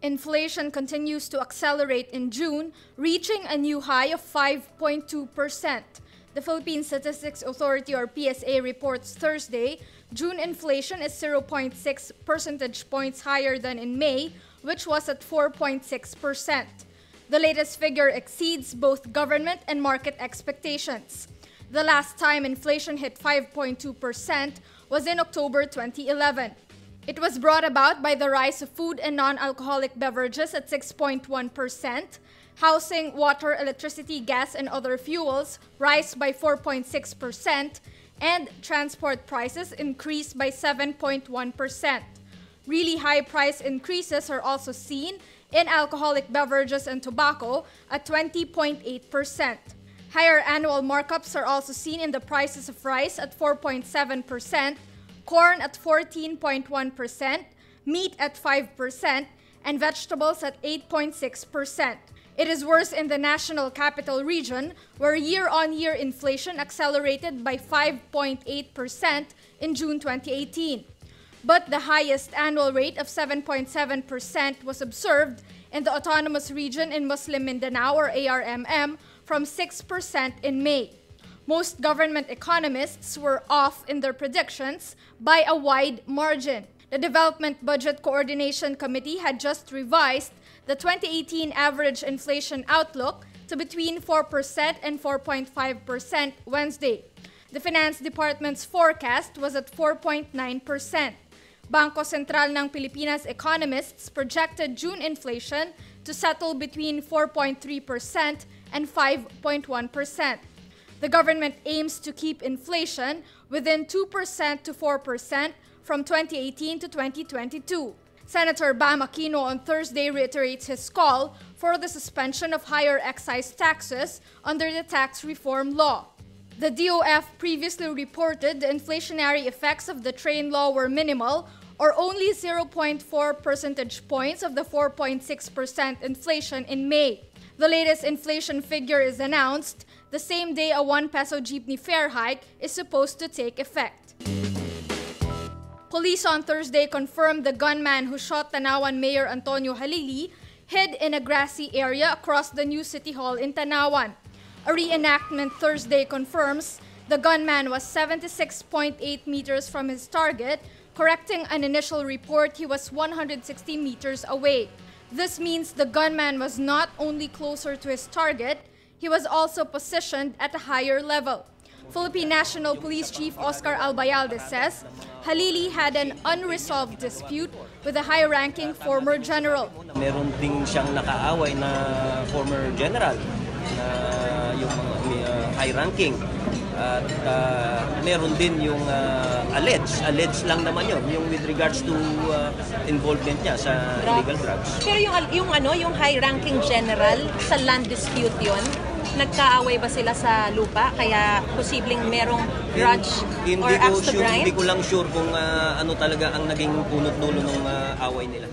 Inflation continues to accelerate in June, reaching a new high of 5.2%. The Philippine Statistics Authority or PSA reports Thursday, June inflation is 0.6 percentage points higher than in May, which was at 4.6%. The latest figure exceeds both government and market expectations. The last time inflation hit 5.2% was in October 2011. It was brought about by the rise of food and non-alcoholic beverages at 6.1%, housing, water, electricity, gas, and other fuels rise by 4.6%, and transport prices increased by 7.1%. Really high price increases are also seen in alcoholic beverages and tobacco at 20.8%. Higher annual markups are also seen in the prices of rice at 4.7%, corn at 14.1%, meat at 5%, and vegetables at 8.6%. It is worse in the National Capital Region, where year-on-year inflation accelerated by 5.8% in June 2018. But the highest annual rate of 7.7% was observed in the Autonomous Region in Muslim Mindanao or ARMM from 6% in May. Most government economists were off in their predictions by a wide margin. The Development Budget Coordination Committee had just revised the 2018 average inflation outlook to between 4% and 4.5% Wednesday. The Finance Department's forecast was at 4.9%. Bangko Sentral ng Pilipinas economists projected June inflation to settle between 4.3% and 5.1%. The government aims to keep inflation within 2% to 4% from 2018 to 2022. Senator Bam Aquino on Thursday reiterates his call for the suspension of higher excise taxes under the tax reform law. The DOF previously reported the inflationary effects of the train law were minimal, or only 0.4 percentage points of the 4.6% inflation in May. The latest inflation figure is announced the same day a 1 peso jeepney fare hike is supposed to take effect. Police on Thursday confirmed the gunman who shot Tanauan Mayor Antonio Halili hid in a grassy area across the new City Hall in Tanauan. A reenactment Thursday confirms the gunman was 76.8 meters from his target, correcting an initial report he was 160 meters away. This means the gunman was not only closer to his target, he was also positioned at a higher level. Philippine National Police Chief Oscar Albayalde says Halili had an unresolved dispute with a high-ranking former general. Meron ding siyang nakaaway na former general na yung high-ranking. At meron din yung alleged lang naman yun, yung with regards to involvement niya sa illegal drugs. Pero yung high-ranking general sa land dispute yun, nagkaaway ba sila sa lupa? Kaya posibleng merong grudge or axe to grind? Hindi ko lang sure kung ano talaga ang naging punot-dulo ng away nila.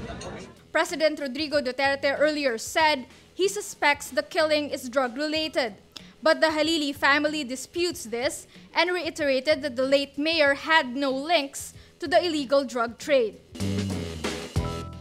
President Rodrigo Duterte earlier said he suspects the killing is drug-related. But the Halili family disputes this and reiterated that the late mayor had no links to the illegal drug trade.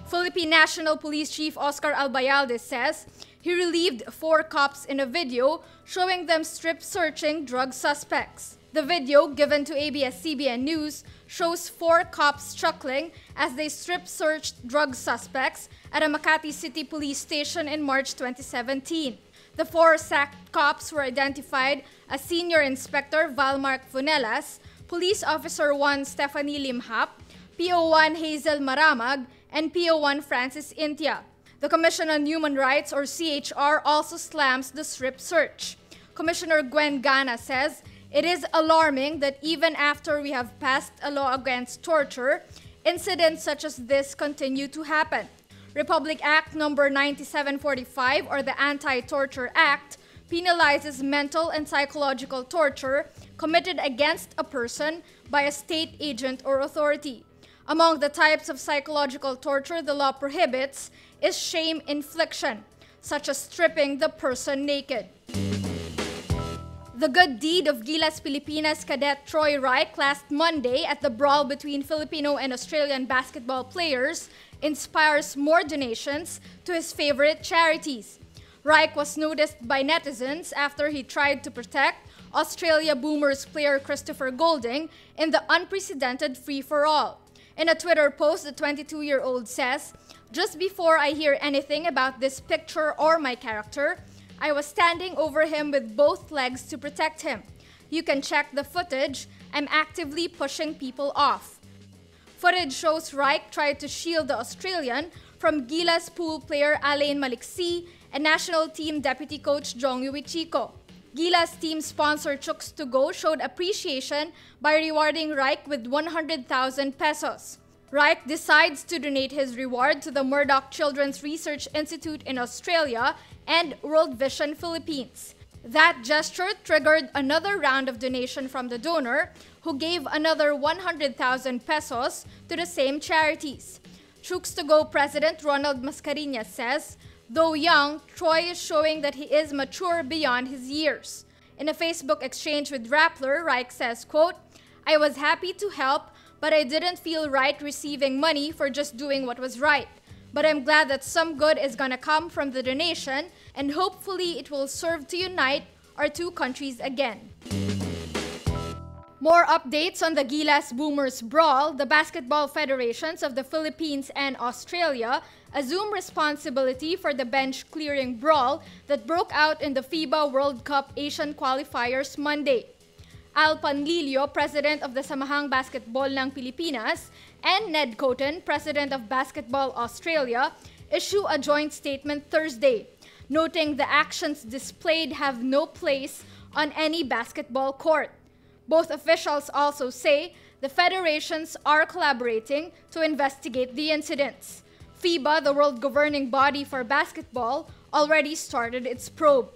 Philippine National Police Chief Oscar Albayalde says he relieved 4 cops in a video showing them strip-searching drug suspects. The video, given to ABS-CBN News, shows 4 cops chuckling as they strip-searched drug suspects at a Makati City Police Station in March 2017. The 4 sacked cops were identified as Senior Inspector Valmark Funelas, Police Officer 1 Stephanie Limhap, PO1 Hazel Maramag, and PO1 Francis Intia. The Commission on Human Rights or CHR also slams the strip search. Commissioner Gwen Gana says it is alarming that even after we have passed a law against torture, incidents such as this continue to happen. Republic Act No. 9745 or the Anti-Torture Act penalizes mental and psychological torture committed against a person by a state agent or authority. Among the types of psychological torture the law prohibits is shame infliction, such as stripping the person naked. The good deed of Gilas Pilipinas cadet Troy Reich last Monday at the brawl between Filipino and Australian basketball players inspires more donations to his favorite charities. Reich was noticed by netizens after he tried to protect Australia Boomers player Christopher Golding in the unprecedented free-for-all. In a Twitter post, the 22-year-old says, "Just before I hear anything about this picture or my character, I was standing over him with both legs to protect him. You can check the footage. I'm actively pushing people off." Footage shows Reich tried to shield the Australian from Gilas pool player Alain Maliksi and national team deputy coach Jong Yuichiko. Gilas team sponsor Chooks to Go showed appreciation by rewarding Reich with 100,000 pesos. Reich decides to donate his reward to the Murdoch Children's Research Institute in Australia and World Vision Philippines. That gesture triggered another round of donation from the donor, who gave another 100,000 pesos to the same charities. Chooks to Go President Ronald Mascareñas says, "Though young, Troy is showing that he is mature beyond his years." In a Facebook exchange with Rappler, Reich says, quote, "I was happy to help, but I didn't feel right receiving money for just doing what was right. But I'm glad that some good is gonna come from the donation, and hopefully it will serve to unite our two countries again." More updates on the Gilas Boomers brawl. The basketball federations of the Philippines and Australia assume responsibility for the bench-clearing brawl that broke out in the FIBA World Cup Asian qualifiers Monday. Al Panlilio, president of the Samahang Basketball ng Pilipinas, and Ned Coton, president of Basketball Australia, issue a joint statement Thursday, noting the actions displayed have no place on any basketball court. Both officials also say the federations are collaborating to investigate the incidents. FIBA, the world governing body for basketball, already started its probe.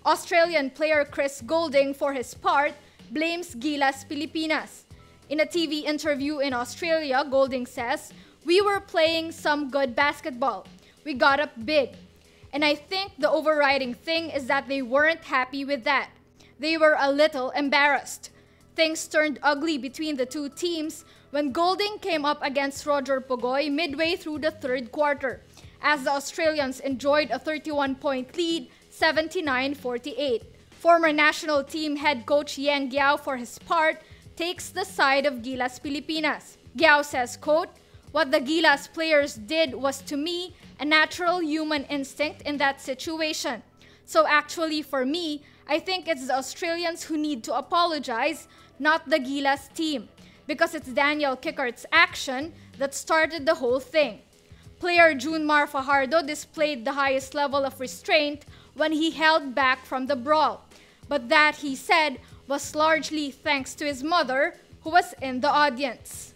Australian player Chris Golding, for his part, blames Gilas Pilipinas. In a TV interview in Australia, Golding says, "We were playing some good basketball. We got up big. And I think the overriding thing is that they weren't happy with that. They were a little embarrassed." Things turned ugly between the two teams when Golding came up against Roger Pogoy midway through the third quarter, as the Australians enjoyed a 31-point lead, 79-48. Former national team head coach Yang Giao, for his part, takes the side of Gilas Pilipinas. Giao says, quote, "What the Gilas players did was, to me, a natural human instinct in that situation. So actually, for me, I think it's the Australians who need to apologize, not the Gilas team, because it's Daniel Kickart's action that started the whole thing." Player Junmar Fajardo displayed the highest level of restraint when he held back from the brawl, but that, he said, was largely thanks to his mother, who was in the audience.